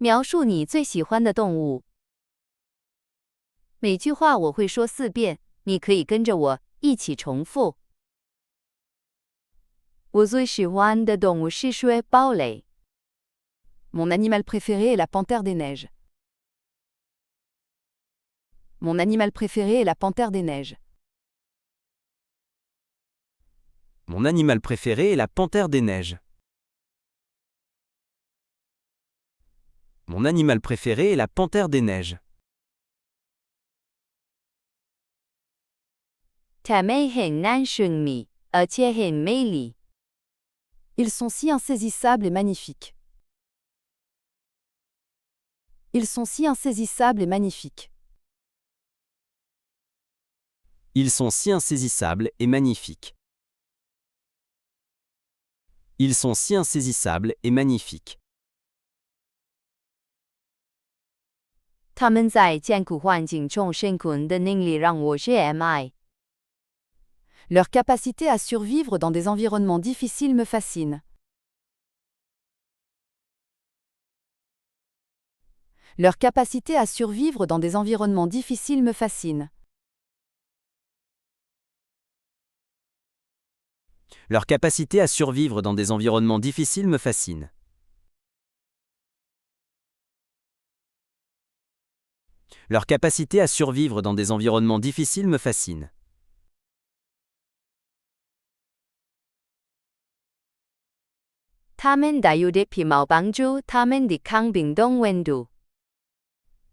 描述你最喜欢的动物。每句话我会说4遍，你可以跟着我一起重复。我最喜欢的动物是雪豹类。Mon animal préféré est la panthère des neiges. Mon animal préféré est la panthère des neiges. Mon animal préféré est la panthère des neiges. Mon animal préféré est la panthère des neiges. 它们很难寻觅，而且很美丽。Ils sont si insaisissables et magnifiques. Ils sont si insaisissables et magnifiques. Ils sont si insaisissables et magnifiques. Ils sont si insaisissables et magnifiques. 它们在艰苦环境中生存的能力让我热爱。Leur capacité à survivre dans des environnements difficiles me fascine. Leur capacité à survivre dans des environnements difficiles me fascine. Leur capacité à survivre dans des environnements difficiles me fascine. Leur capacité à survivre dans des environnements difficiles me fascine.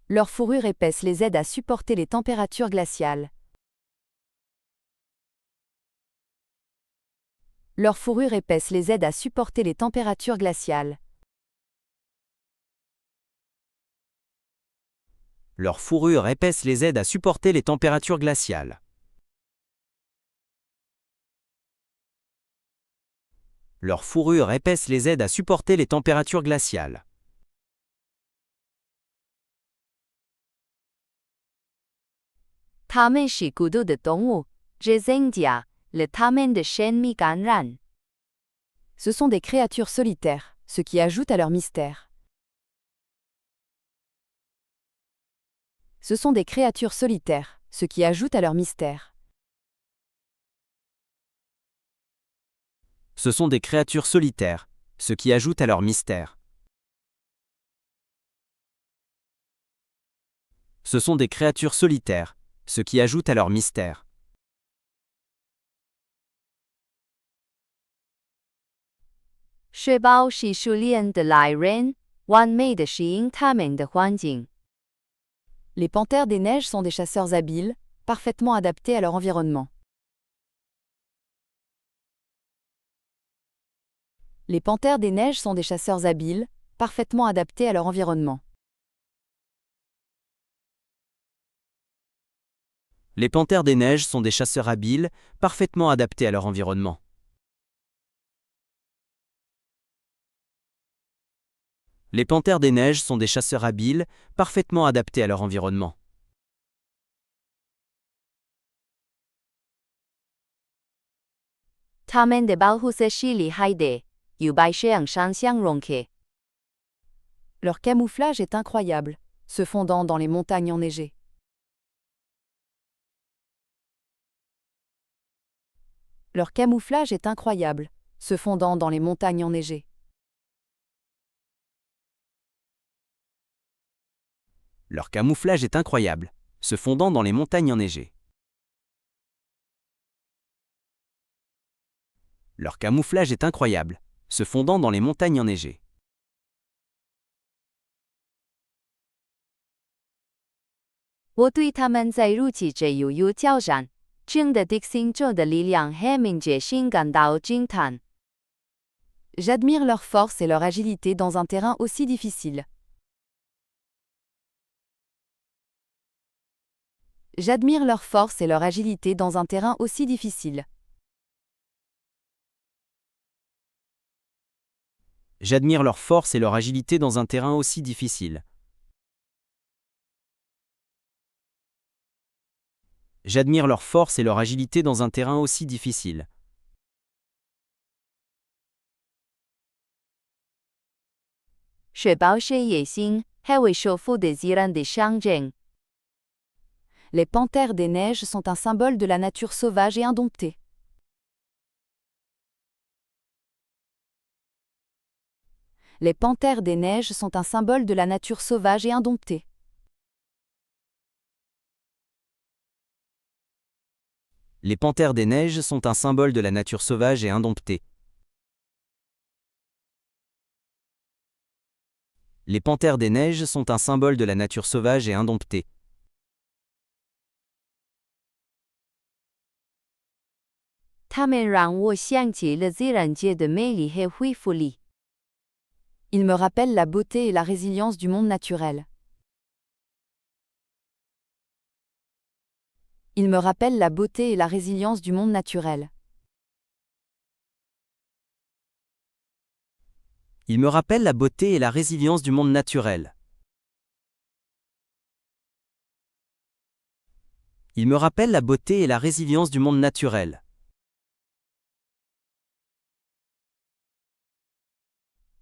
Leur fourrure épaisse les aide à supporter les températures glaciales. Leur fourrure épaisse les aide à supporter les températures glaciales. Leur fourrure épaisse les aide à supporter les températures glaciales. Leur fourrure épaisse les aide à supporter les températures glaciales. Ce sont des créatures solitaires, ce qui ajoute à leur mystère. Ce sont des créatures solitaires, ce qui ajoute à leur mystère. Ce sont des créatures solitaires, ce qui ajoute à leur mystère. Ce sont des créatures solitaires, ce qui ajoute à leur mystère. 雪豹是熟练的猎人，完美的适应它们的环境。Les panthères des neiges sont des chasseurs habiles, parfaitement adaptés à leur environnement. Les panthères des neiges sont des chasseurs habiles, parfaitement adaptés à leur environnement. Les panthères des neiges sont des chasseurs habiles, parfaitement adaptés à leur environnement. Les panthères des neiges sont des chasseurs habiles, parfaitement adaptés à leur environnement. Leur camouflage est incroyable, se fondant dans les montagnes enneigées. Leur camouflage est incroyable, se fondant dans les montagnes enneigées. Leur camouflage est incroyable, se fondant dans les montagnes enneigées. Leur camouflage est incroyable, se fondant dans les montagnes enneigées. J'admire leur force et leur agilité dans un terrain aussi difficile. J'admire leur force et leur agilité dans un terrain aussi difficile. J'admire leur force et leur agilité dans un terrain aussi difficile. J'admire leur force et leur agilité dans un terrain aussi difficile. 雪豹是野性，还会守护的自然的象征。Les panthères des neiges sont un symbole de la nature sauvage et indomptée. Les panthères des neiges sont un symbole de la nature sauvage et indomptée. Les panthères des neiges sont un symbole de la nature sauvage et indomptée. Les panthères des neiges sont un symbole de la nature sauvage et indomptée. 它们让我想起了自然界的美丽和恢复力。Ils me rappellent la beauté et la résilience du monde naturel. Ils me rappellent la beauté et la résilience du monde naturel. Il me rappelle la beauté et la résilience du monde naturel. Il me rappelle la beauté et la résilience du monde naturel.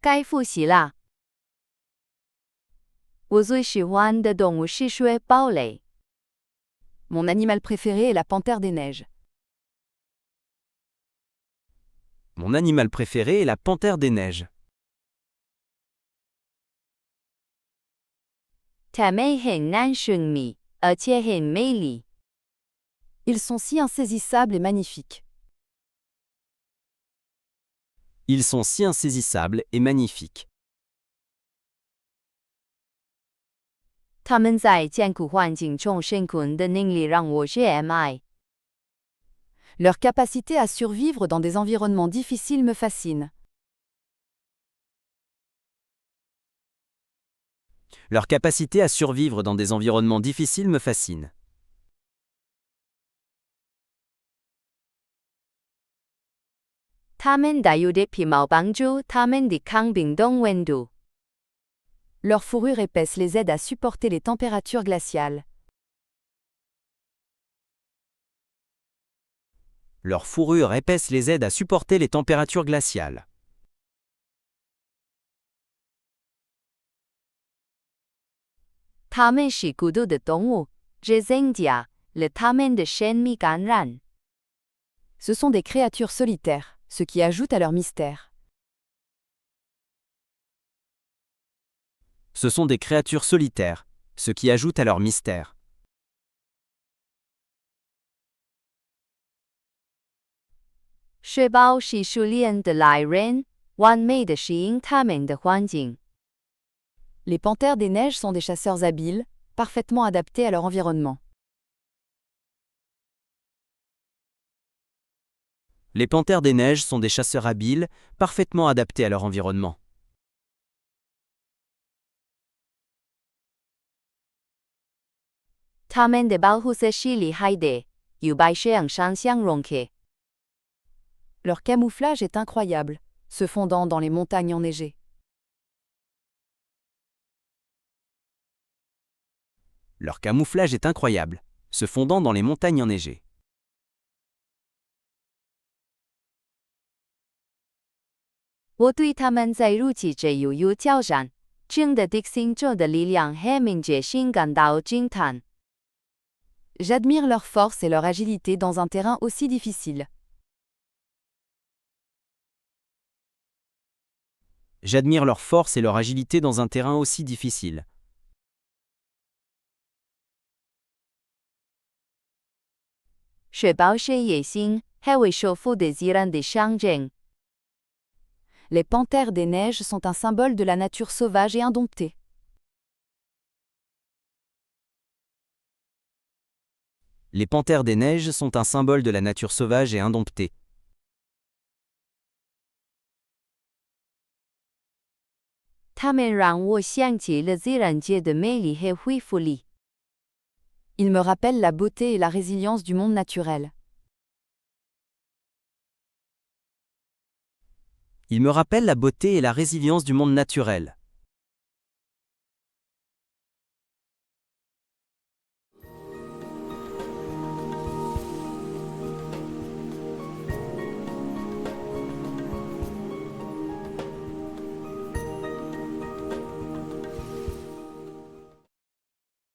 该复习啦。我最喜欢的动物是雪豹类。Mon animal préféré est la panthère des neiges. Mon animal préféré est la panthère des neiges. 它们很难寻觅，而且很美丽。Ils sont si insaisissables et magnifiques. Ils sont si insaisissables et magnifiques. 它们在艰苦环境中生存的能力让我热爱。Leur capacité à survivre dans des environnements difficiles me fascine. Leur capacité à survivre dans des environnements difficiles me fascine. 它们带有的皮毛帮助它们的抗冰冻温度。Leur fourrure épaisse les aide à supporter les températures glaciales. Leur fourrure épaisse les aide à supporter les températures glaciales. 它们是孤独的动物，这增加了它们的神秘感染。Ce sont des créatures solitaires, ce qui ajoute à leur mystère. Ce sont des créatures solitaires, ce qui ajoute à leur mystère. 雪豹是熟练的来人，完美的适应它们的环境。Les panthères des neiges sont des chasseurs habiles, parfaitement adaptés à leur environnement. Les panthères des neiges sont des chasseurs habiles, parfaitement adaptés à leur environnement. 它们的保护色是厉害的，与白雪昂山相融合。Leur camouflage est incroyable, se fondant dans les montagnes enneigées. Leur camouflage est incroyable, se fondant dans les montagnes enneigées. 我对它们在如此之有挑战中的地形中的力量和敏捷性感到惊叹。J'admire leur force et leur agilité dans un terrain aussi difficile. J'admire leur force et leur agilité dans un terrain aussi difficile. 雪豹是野性还会守护的自然的象征。Les panthères des neiges sont un symbole de la nature sauvage et indomptée. Les panthères des neiges sont un symbole de la nature sauvage et indomptée. 它们让我想起了自然界的美丽和恢复力。Ils me rappellent la beauté et la résilience du monde naturel. Ils me rappellent la beauté et la résilience du monde naturel.